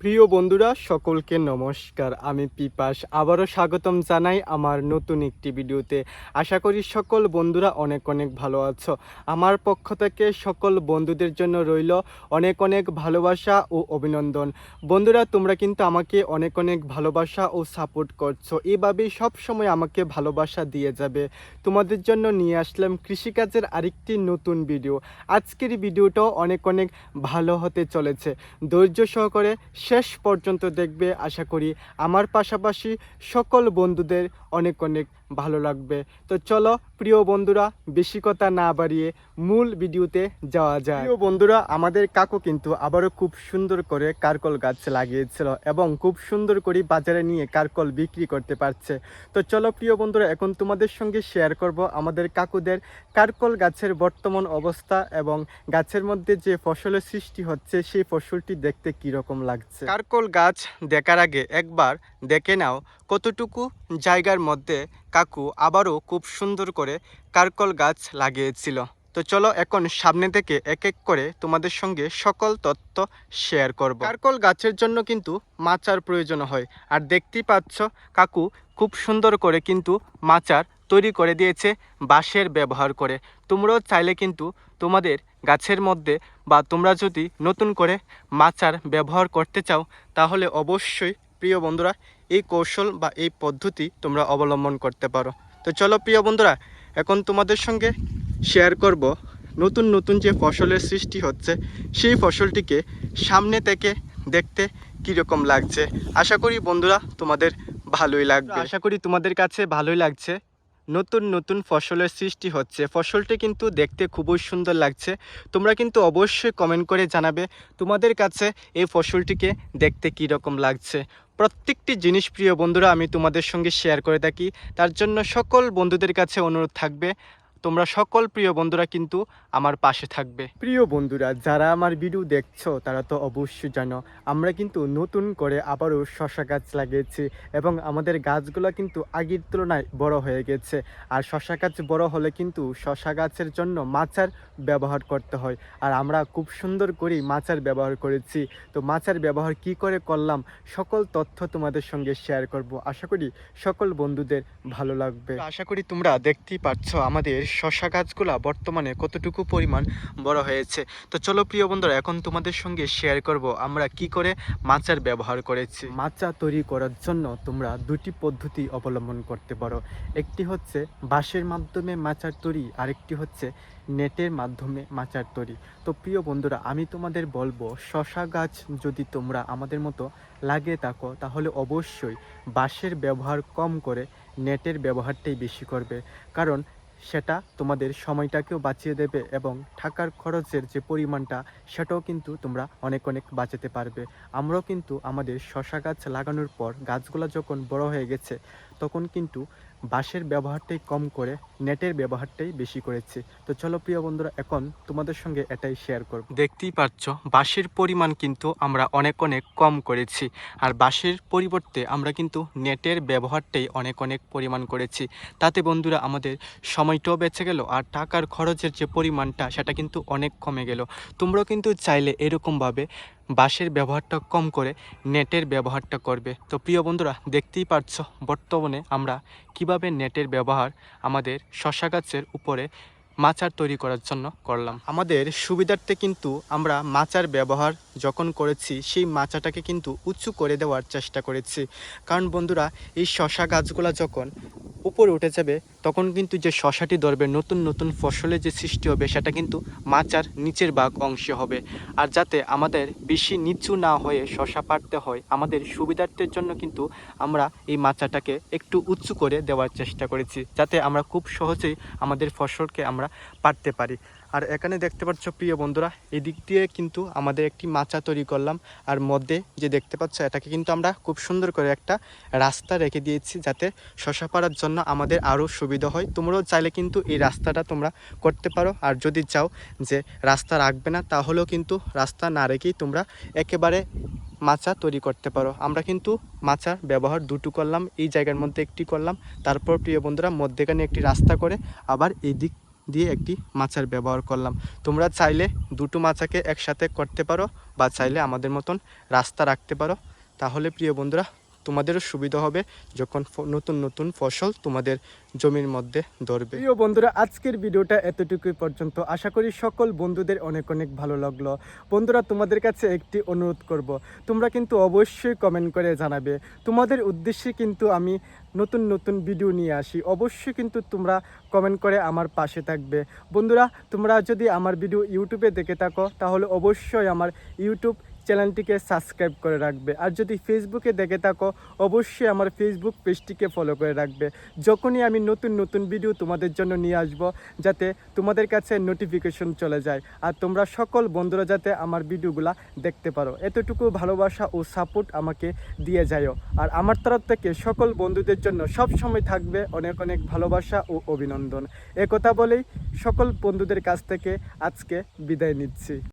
প্রিয় বন্ধুরা সকলকে নমস্কার। আমি পিপাস আবারও স্বাগতম জানাই আমার নতুন একটি ভিডিওতে। আশা করি সকল বন্ধুরা অনেক অনেক ভালো আছো। আমার পক্ষ থেকে সকল বন্ধুদের জন্য রইল অনেক অনেক ভালোবাসা ও অভিনন্দন। বন্ধুরা, তোমরা কিন্তু আমাকে অনেক অনেক ভালোবাসা ও সাপোর্ট করছো, এভাবেই সব সময় আমাকে ভালোবাসা দিয়ে যাবে। তোমাদের জন্য নিয়ে আসলাম কৃষিকাজের আরেকটি নতুন ভিডিও। আজকের ভিডিওটাও অনেক অনেক ভালো হতে চলেছে। ধৈর্য সহকারে শেষ পর্যন্ত দেখবে। আশা করি আমার পাশাপাশি সকল বন্ধুদের অনেক অনেক ভালো লাগবে। তো চলো প্রিয় বন্ধুরা, বেশি কথা না বাড়িয়ে মূল ভিডিওতে যাওয়া যায়। প্রিয় বন্ধুরা, আমাদের কাকু কিন্তু আবারও খুব সুন্দর করে কারকল গাছ লাগিয়েছিল এবং খুব সুন্দর করে বাজারে নিয়ে কারকল বিক্রি করতে পারছে। তো চলো প্রিয় বন্ধুরা, এখন তোমাদের সঙ্গে শেয়ার করব আমাদের কাকুদের কারকল গাছের বর্তমান অবস্থা এবং গাছের মধ্যে যে ফসলের সৃষ্টি হচ্ছে সেই ফসলটি দেখতে কীরকম লাগছে। কারকল গাছ দেখার আগে একবার দেখে নাও কতটুকু জায়গার মধ্যে কাকু আবারও খুব সুন্দর করে কারকল গাছ লাগিয়েছিল। তো চলো এখন সামনে থেকে এক এক করে তোমাদের সঙ্গে সকল তথ্য শেয়ার করব। কারকল গাছের জন্য কিন্তু মাচার প্রয়োজন হয়, আর দেখতেই পাচ্ছ কাকু খুব সুন্দর করে কিন্তু মাচার তৈরি করে দিয়েছে বাঁশের ব্যবহার করে। তোমরাও চাইলে কিন্তু তোমাদের গাছের মধ্যে বা তোমরা যদি নতুন করে মাচার ব্যবহার করতে চাও তাহলে অবশ্যই প্রিয় বন্ধুরা এই কৌশল বা এই পদ্ধতি তোমরা অবলম্বন করতে পারো। তো চলো প্রিয় বন্ধুরা, এখন তোমাদের সঙ্গে শেয়ার করব নতুন নতুন যে ফসলের সৃষ্টি হচ্ছে সেই ফসলটিকে সামনে থেকে দেখতে কীরকম লাগছে। আশা করি বন্ধুরা তোমাদের ভালোই লাগবে। আশা করি তোমাদের কাছে ভালোই লাগছে। নতুন নতুন ফসলের সৃষ্টি হচ্ছে, ফসলটি কিন্তু দেখতে খুবই সুন্দর লাগছে। তোমরা কিন্তু অবশ্যই কমেন্ট করে জানাবে তোমাদের কাছে এই ফসলটিকে দেখতে কী রকম লাগছে। প্রত্যেকটি জিনিস প্রিয় বন্ধুরা আমি তোমাদের সঙ্গে শেয়ার করে থাকি, তার জন্য সকল বন্ধুদের কাছে অনুরোধ থাকবে তোমরা সকল প্রিয় বন্ধুরা কিন্তু আমার পাশে থাকবে। প্রিয় বন্ধুরা, যারা আমার ভিডিও দেখছো তারা তো অবশ্যই জানো আমরা কিন্তু নতুন করে আবারও শশা গাছ লাগিয়েছি এবং আমাদের গাছগুলো কিন্তু আগের তুলনায় বড় হয়ে গেছে। আর শশা গাছ বড় হলে কিন্তু শশা গাছের জন্য মাচার ব্যবহার করতে হয়, আর আমরা খুব সুন্দর করেই মাচার ব্যবহার করেছি। তো মাচার ব্যবহার কি করে করলাম সকল তথ্য তোমাদের সঙ্গে শেয়ার করব। আশা করি সকল বন্ধুদের ভালো লাগবে। আশা করি তোমরা দেখতেই পাচ্ছ আমাদের শশা গাছগুলা বর্তমানে কতটুকু পরিমাণ বড় হয়েছে। তো চলো প্রিয় বন্ধুরা, এখন তোমাদের সঙ্গে শেয়ার করব আমরা কি করে মাচার ব্যবহার করেছি। মাচা তৈরি করার জন্য তোমরা দুটি পদ্ধতি অবলম্বন করতে পারো। একটি হচ্ছে বাঁশের মাধ্যমে মাচার তৈরি, আরেকটি হচ্ছে নেটের মাধ্যমে মাচার তৈরি। তো প্রিয় বন্ধুরা, আমি তোমাদের বলবো শশা গাছ যদি তোমরা আমাদের মতো লাগিয়ে থাকো তাহলে অবশ্যই বাঁশের ব্যবহার কম করে নেটের ব্যবহারটাই বেশি করবে, কারণ সেটা তোমাদের সময়টাকেও বাঁচিয়ে দেবে এবং টাকার খরচের যে পরিমাণটা সেটাও কিন্তু তোমরা অনেক অনেক বাঁচাতে পারবে। আমরাও কিন্তু আমাদের শশা গাছ লাগানোর পর গাছগুলো যখন বড় হয়ে গেছে তখন কিন্তু বাঁশের ব্যবহারটাই কম করে নেটের ব্যবহারটাই বেশি করেছি। তো চলো প্রিয় বন্ধুরা, এখন তোমাদের সঙ্গে এটাই শেয়ার করব। দেখতেই পাচ্ছ বাঁশের পরিমাণ কিন্তু আমরা অনেক অনেক কম করেছি, আর বাঁশের পরিবর্তে আমরা কিন্তু নেটের ব্যবহারটাই অনেক অনেক পরিমাণ করেছি। তাতে বন্ধুরা আমাদের সময়টাও বেঁচে গেল আর টাকার খরচের যে পরিমাণটা সেটা কিন্তু অনেক কমে গেল। তোমরাও কিন্তু চাইলে এরকমভাবে বাঁশের ব্যবহারটা কম করে নেটের ব্যবহারটা করবে। তো প্রিয় বন্ধুরা, দেখতেই পাচ্ছ বর্তমানে আমরা কিভাবে নেটের ব্যবহার আমাদের শশা গাছের উপরে মাচার তৈরি করার জন্য করলাম। আমাদের সুবিধার্থে কিন্তু আমরা মাচার ব্যবহার যখন করেছি সেই মাচাটাকে কিন্তু উঁচু করে দেওয়ার চেষ্টা করেছি, কারণ বন্ধুরা এই শশা গাছগুলা যখন উপরে উঠে যাবে তখন কিন্তু যে শশাটি ধরবে নতুন নতুন ফসলের যে সৃষ্টি হবে সেটা কিন্তু মাচার নিচের ভাগ অংশে হবে। আর যাতে আমাদের বেশি নিচু না হয়ে শশা পাড়তে হয় আমাদের সুবিধার্থের জন্য কিন্তু আমরা এই মাচাটাকে একটু উঁচু করে দেওয়ার চেষ্টা করেছি, যাতে আমরা খুব সহজেই আমাদের ফসলকে আমরা পাড়তে পারি। আর এখানে দেখতে পাচ্ছ প্রিয় বন্ধুরা এদিক দিয়ে কিন্তু আমাদের একটি মাচা তৈরি করলাম, আর মধ্যে যে দেখতে পাচ্ছ এটাকে কিন্তু আমরা খুব সুন্দর করে একটা রাস্তা রেখে দিয়েছি যাতে শশা পাড়ার জন্য আমাদের আরও সুবিধা হয়। তোমরাও চাইলে কিন্তু এই রাস্তাটা তোমরা করতে পারো, আর যদি চাও যে রাস্তা রাখবে না তাহলেও কিন্তু রাস্তা না রেখেই তোমরা একেবারে মাচা তৈরি করতে পারো। আমরা কিন্তু মাচার ব্যবহার দুটো করলাম, এই জায়গার মধ্যে একটি করলাম, তারপর প্রিয় বন্ধুরা মধ্যেখানে একটি রাস্তা করে আবার এই দিক দিয়ে একটি মাচার ব্যবহার করলাম। তোমরা চাইলে দুটো মাচাকে একসাথে করতে পারো বা চাইলে আমাদের মতন রাস্তা রাখতে পারো। তাহলে প্রিয় বন্ধুরা তোমাদেরও সুবিধা হবে যখন নতুন নতুন ফসল তোমাদের জমির মধ্যে ধরবে। প্রিয় বন্ধুরা আজকের ভিডিওটা এতটুকুই পর্যন্ত। আশা করি সকল বন্ধুদের অনেক অনেক ভালো লাগলো। বন্ধুরা তোমাদের কাছে একটি অনুরোধ করব, তোমরা কিন্তু অবশ্যই কমেন্ট করে জানাবে। তোমাদের উদ্দেশ্যে কিন্তু আমি নতুন নতুন ভিডিও নিয়ে আসি। অবশ্যই কিন্তু তোমরা কমেন্ট করে আমার পাশে থাকবে। বন্ধুরা তোমরা যদি আমার ভিডিও ইউটিউবে দেখে থাকো তাহলে অবশ্যই আমার ইউটিউব চ্যানেলটিকে সাবস্ক্রাইব করে রাখবে। আর যদি ফেসবুকে দেখে থাকো অবশ্যই আমার ফেসবুক পেজটিকে ফলো করে রাখবে। যখনই আমি নতুন নতুন ভিডিও তোমাদের জন্য নিয়ে আসব যাতে তোমাদের কাছে নোটিফিকেশন চলে যায় আর তোমরা সকল বন্ধুরা যাতে আমার ভিডিওগুলা দেখতে পারো। এতটুকু ভালোবাসা ও সাপোর্ট আমাকে দিয়ে যাও। আর আমার তরফ থেকে সকল বন্ধুদের জন্য সব সময় থাকবে অনেক অনেক ভালোবাসা ও অভিনন্দন। একথা বলেই সকল বন্ধুদের কাছ থেকে আজকে বিদায় নিচ্ছি।